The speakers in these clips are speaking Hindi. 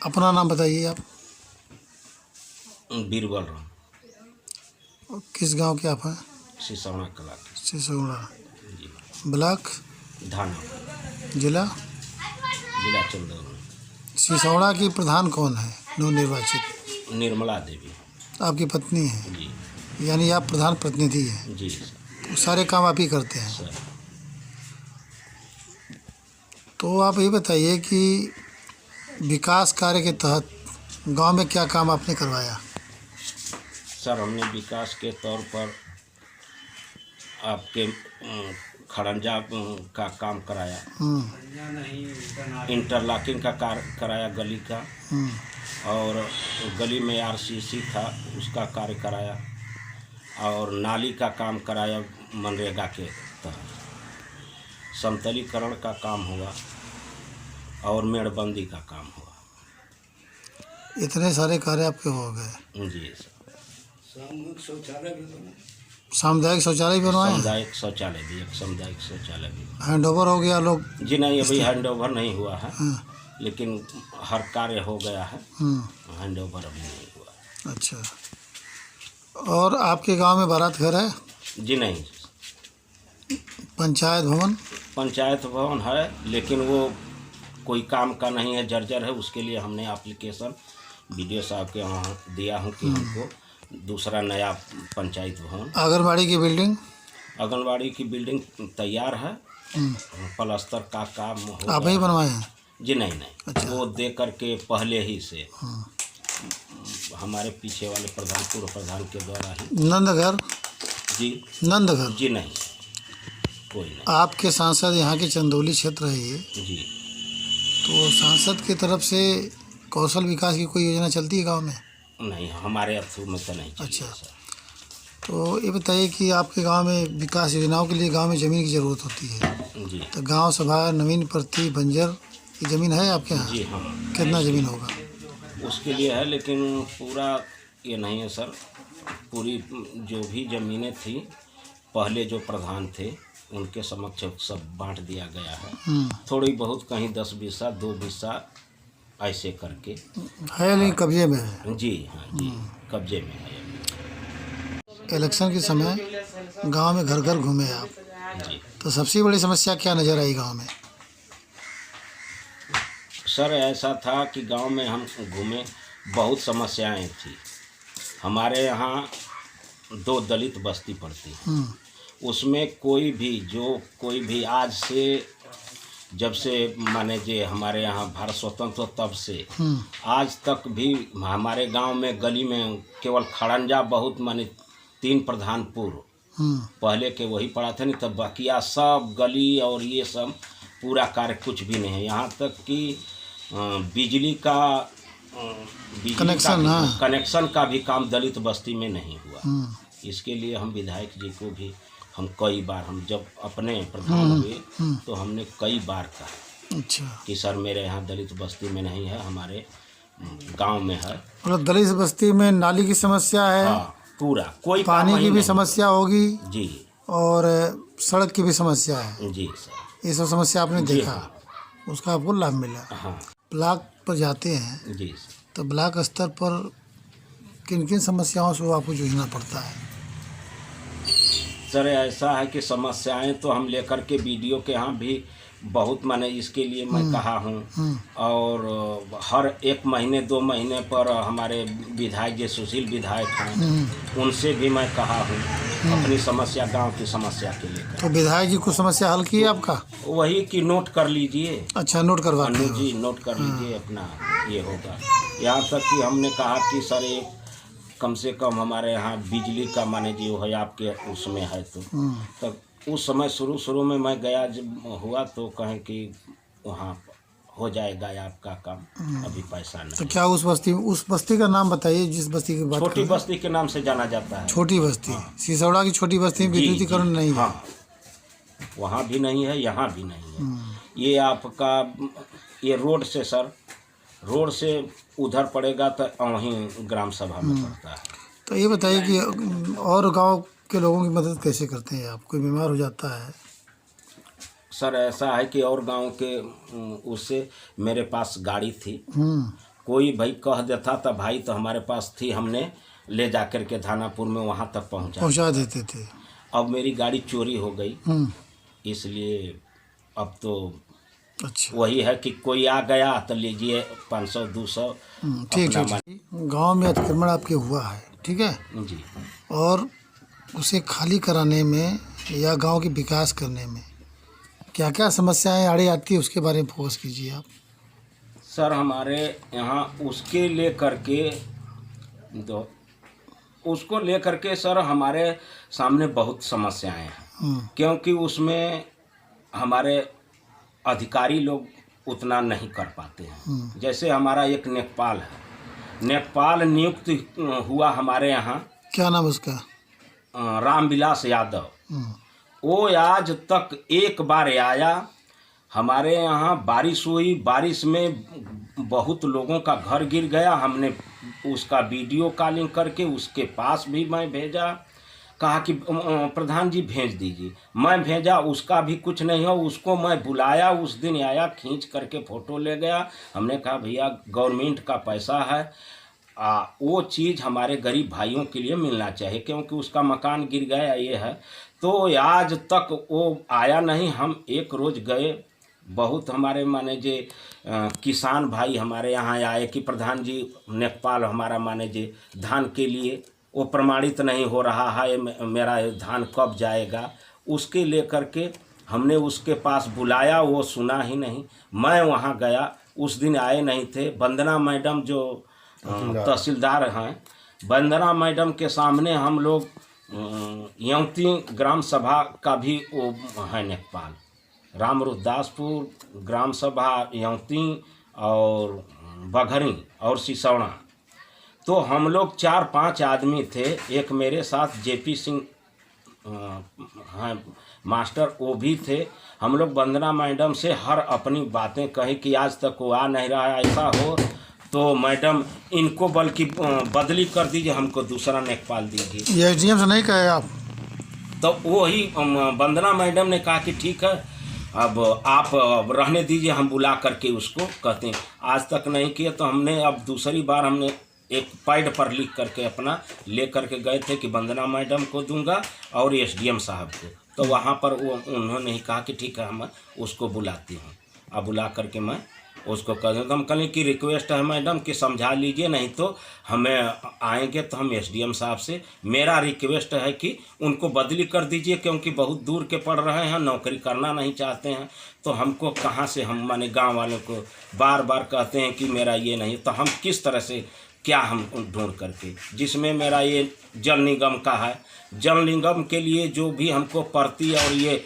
अपना नाम बताइए आप। बीरबल राम, और किस गांव के आप हैं? सिसौना कला के। सिसौड़ा। जी। ब्लॉक? धाना, जिला? जिला चंदौली। सिसौड़ा की प्रधान कौन है नवनिर्वाचित? निर्मला देवी। आपकी पत्नी है? जी। यानी आप प्रधान प्रतिनिधि हैं। जी सर। तो सारे काम आप ही करते हैं। सर तो आप ये बताइए कि विकास कार्य के तहत गांव में क्या काम आपने करवाया? सर हमने विकास के तौर पर आपके खड़ंजा का काम कराया, इंटरलॉकिंग का कार्य कराया गली का, और गली में आरसीसी था उसका कार्य कराया, और नाली का काम कराया मनरेगा के तहत, समतलीकरण का काम हुआ और मेड़बंदी का काम हुआ। इतने सारे कार्य आपके हो गए। जी सर। सामुदायिक शौचालय भी बनवाए हैं? सामुदायिक शौचालय भी, एक सामुदायिक शौचालय भी। हैंड ओवर हो गया लोग? जी नहीं, अभी हैंड ओवर नहीं हुआ है। हाँ। लेकिन हर कार्य हो गया है, हैंड ओवर अभी नहीं हुआ। अच्छा। और आपके गांव में बारात घर है? जी नहीं। पंचायत भवन? पंचायत भवन है, लेकिन वो कोई काम का नहीं है, जर्जर है। उसके लिए हमने एप्लीकेशन बीडीओ साहब के वहाँ दिया हूँ कि हमको दूसरा नया पंचायत भवन। आंगनबाड़ी की बिल्डिंग? आंगनबाड़ी की बिल्डिंग तैयार है, प्लास्टर का काम हो आप गया ही है। बनवाए हैं? जी नहीं। अच्छा। वो दे करके पहले ही से हमारे पीछे वाले प्रधान, पूर्व प्रधान के द्वारा ही। नंदघर? जी। नंदघर? जी नहीं, कोई नहीं। आपके सांसद यहाँ के चंदौली क्षेत्र है ये, जी। तो सांसद की तरफ से कौशल विकास की कोई योजना चलती है गांव में? नहीं, हमारे थ्रू में तो नहीं चली। अच्छा। है सर। तो ये बताइए कि आपके गांव में विकास योजनाओं के लिए गांव में ज़मीन की ज़रूरत होती है। जी। तो गांव सभा, नवीन प्रति, बंजर की ज़मीन है आपके यहाँ? जी हाँ। कितना ज़मीन होगा? उसके लिए है, लेकिन पूरा ये नहीं है सर। पूरी जो भी ज़मीनें थी पहले जो प्रधान थे उनके समक्ष सब बांट दिया गया है। थोड़ी बहुत कहीं 10 बीसा, 2 बीसा ऐसे करके है, लेकिन कब्जे में है। जी हाँ। जी, कब्जे में है। इलेक्शन के समय गांव में घर घर घूमे आप, जी। तो सबसे बड़ी समस्या क्या नज़र आई गांव में? सर ऐसा था कि गांव में हम घूमे, बहुत समस्याएं थी। हमारे यहाँ 2 दलित बस्ती पड़ती है, उसमें कोई भी आज से, जब से माने जे हमारे यहाँ भारत स्वतंत्र हो तब से आज तक भी हमारे गांव में गली में केवल खड़ंजा बहुत माने 3 प्रधान पूर्व पहले के वही पड़ा थे, नहीं तब बाकिया सब गली और ये सब पूरा कार्य कुछ भी नहीं है। यहाँ तक कि बिजली का कनेक्शन का भी काम दलित बस्ती में नहीं हुआ। इसके लिए हम विधायक जी को भी हम कई बार, हम जब अपने प्रधान हुए तो हमने कई बार कहा। अच्छा। कि सर मेरे यहाँ दलित बस्ती में नहीं है, हमारे गांव में है। मतलब दलित बस्ती में नाली की समस्या है? हाँ, पूरा कोई पानी की भी समस्या होगी? जी। और सड़क की भी समस्या है? जी सर। ये सब समस्या आपने देखा? हाँ। उसका आपको लाभ मिला? हाँ। ब्लॉक पर जाते हैं जी सर। तो ब्लॉक स्तर पर किन किन समस्याओं से आपको जूझना पड़ता है? सर ऐसा है कि समस्याएं तो हम लेकर के बीडीओ के यहाँ भी बहुत, माने इसके लिए मैं कहा हूँ, और हर 1 महीने 2 महीने पर हमारे विधायक जो सुशील विधायक हैं उनसे भी मैं कहा हूँ अपनी समस्या, गांव की समस्या के लिए। तो विधायक जी को समस्या हल की है आपका? वही कि नोट कर लीजिए। अच्छा, नोट करवाते हैं? जी, नोट कर लीजिए, अपना ये होगा। यहाँ तक कि हमने कहा कि सर एक कम से कम हमारे यहाँ बिजली का माने जो है आपके उसमें है, तो उस समय शुरू में मैं गया, जब हुआ तो कहें कि वहाँ हो जाएगा आपका काम, अभी पैसा नहीं। तो क्या उस बस्ती का नाम बताइए जिस बस्ती की बात? छोटी बस्ती के नाम से जाना जाता है। छोटी बस्ती? हाँ। सिसौड़ा की छोटी बस्ती में विद्युतीकरण नहीं है? हाँ, वहाँ भी नहीं है, यहाँ भी नहीं है। ये आपका ये रोड से सर, रोड से उधर पड़ेगा तो वहीं ग्राम सभा में पड़ता है। तो ये बताइए कि और गांव के लोगों की मदद कैसे करते हैं आप? कोई बीमार हो जाता है? सर ऐसा है कि और गांव के उससे मेरे पास गाड़ी थी, कोई भाई कह देता तो भाई तो हमारे पास थी, हमने ले जा कर के धानापुर में वहाँ तक पहुंचा देते थे। अब मेरी गाड़ी चोरी हो गई, इसलिए अब तो अच्छा, वही है कि कोई आ गया तो लीजिए 500 200। ठीक है। गांव में अतिक्रमण आपके हुआ है, ठीक है जी। और उसे खाली कराने में या गांव के विकास करने में क्या क्या समस्याएं आड़ी आती है, उसके बारे में फोकस कीजिए आप। सर हमारे यहाँ उसके ले करके उसको ले करके सर हमारे सामने बहुत समस्याएं हैं, क्योंकि उसमें हमारे अधिकारी लोग उतना नहीं कर पाते हैं। जैसे हमारा एक नेकपाल है, नेकपाल नियुक्त हुआ हमारे यहाँ, क्या नाम उसका? रामविलास यादव। वो आज तक एक बार आया, हमारे यहाँ बारिश हुई, बारिश में बहुत लोगों का घर गिर गया, हमने उसका वीडियो कॉलिंग करके उसके पास भी मैं भेजा, कहा कि प्रधान जी भेज दीजिए, मैं भेजा, उसका भी कुछ नहीं हो। उसको मैं बुलाया, उस दिन आया, खींच करके फ़ोटो ले गया। हमने कहा भैया गवर्नमेंट का पैसा है, वो चीज़ हमारे गरीब भाइयों के लिए मिलना चाहिए, क्योंकि उसका मकान गिर गया ये है। तो आज तक वो आया नहीं। हम एक रोज़ गए, बहुत हमारे माने जे किसान भाई हमारे यहाँ आए कि प्रधान जी नेकपाल हमारा माने जे धान के लिए वो प्रमाणित नहीं हो रहा है, मेरा धान कब जाएगा, उसके लेकर के हमने उसके पास बुलाया, वो सुना ही नहीं। मैं वहाँ गया, उस दिन आए नहीं थे। वंदना मैडम जो तहसीलदार हैं, वंदना मैडम के सामने हम लोग यौती ग्राम सभा का भी वो है नेकपाल, रामरुदासपुर ग्राम सभा यौती और बघरी और सिसौड़ा, तो हम लोग 4-5 आदमी थे। एक मेरे साथ जेपी सिंह हैं मास्टर, वो भी थे। हम लोग वंदना मैडम से हर अपनी बातें कही कि आज तक वो आ नहीं रहा है, ऐसा हो तो मैडम इनको बल्कि बदली कर दीजिए, हमको दूसरा नेकपाल दीजिए। ये एसडीएम से नहीं कहे आप? तो वही वंदना मैडम ने कहा कि ठीक है, अब आप रहने दीजिए, हम बुला करके उसको कहते हैं। आज तक नहीं किए, तो हमने अब दूसरी बार हमने एक पैड पर लिख करके अपना ले करके गए थे कि वंदना मैडम को दूंगा और एसडीएम साहब को। तो वहाँ पर वो उन्होंने ही कहा कि ठीक है, हम उसको बुलाती हूँ। अब बुला करके मैं उसको कह दूँ, तो हम कहें कि रिक्वेस्ट है मैडम कि समझा लीजिए, नहीं तो हमें आएंगे तो हम एसडीएम साहब से, मेरा रिक्वेस्ट है कि उनको बदली कर दीजिए, क्योंकि बहुत दूर के पढ़ रहे हैं, नौकरी करना नहीं चाहते हैं। तो हमको कहाँ से, हम माने गांव वालों को बार बार कहते हैं कि मेरा ये नहीं, तो हम किस तरह से क्या हम ढूंढ करके, जिसमें मेरा ये जल निगम का है, जल निगम के लिए जो भी हमको पड़ती और ये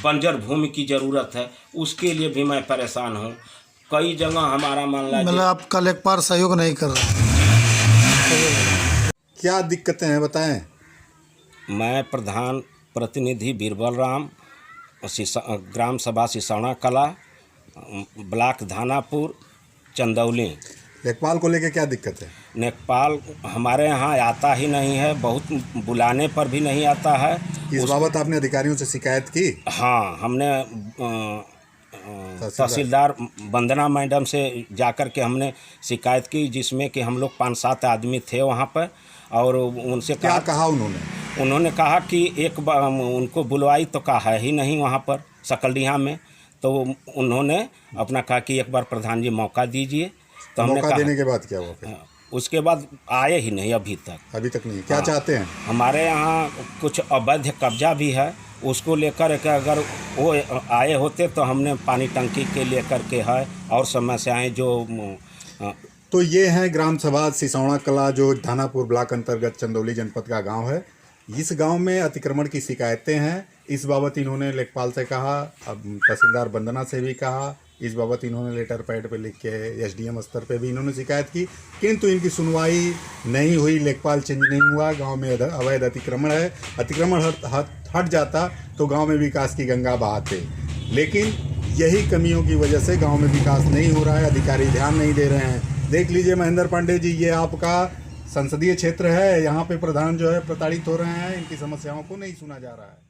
बंजर भूमि की ज़रूरत है, उसके लिए भी मैं परेशान हूँ। कई जगह हमारा मान लीजिए, मतलब आपका लेखपाल सहयोग नहीं कर रहा। क्या दिक्कतें हैं बताएं? मैं प्रधान प्रतिनिधि बीरबल राम, ग्राम सभा सिसौड़ा कला, ब्लॉक धानापुर, चंदौली। लेखपाल को लेके क्या दिक्कत है? नेकपाल हमारे यहाँ आता ही नहीं है, बहुत बुलाने पर भी नहीं आता है। इस बाबत आपने अधिकारियों से शिकायत की? हाँ, हमने तहसीलदार वंदना मैडम से जाकर के हमने शिकायत की, जिसमें कि हम लोग 5-7 आदमी थे वहाँ पर, और उनसे क्या कहा उन्होंने कहा कि एक बार उनको बुलवाई तो कहा है ही नहीं वहाँ पर सकलडीहा में। तो उन्होंने अपना कहा कि एक बार प्रधान जी मौका दीजिए। तो हमने कहा, देने के बाद क्या हुआ फिर? उसके बाद आए ही नहीं अभी तक नहीं। क्या चाहते हैं? हमारे यहाँ कुछ अवैध कब्जा भी है, उसको लेकर के अगर वो आए होते तो हमने पानी टंकी के लेकर के है और समस्याएं जो। तो ये है ग्राम सभा सिसौड़ा कला, जो धानापुर ब्लॉक अंतर्गत चंदौली जनपद का गांव है। इस गांव में अतिक्रमण की शिकायतें हैं। इस बाबत इन्होंने लेखपाल से कहा, अब तहसीलदार वंदना से भी कहा। इस बाबत इन्होंने लेटर पैड पे लिख के एसडीएम स्तर पे भी इन्होंने शिकायत की, किंतु इनकी सुनवाई नहीं हुई, लेखपाल चेंज नहीं हुआ। गांव में अवैध अतिक्रमण है। अतिक्रमण हट जाता तो गांव में विकास की गंगा बहाते, लेकिन यही कमियों की वजह से गांव में विकास नहीं हो रहा है, अधिकारी ध्यान नहीं दे रहे हैं। देख लीजिए महेंद्र पांडे जी, ये आपका संसदीय क्षेत्र है, यहाँ पे प्रधान जो है प्रताड़ित हो रहे हैं, इनकी समस्याओं को नहीं सुना जा रहा है।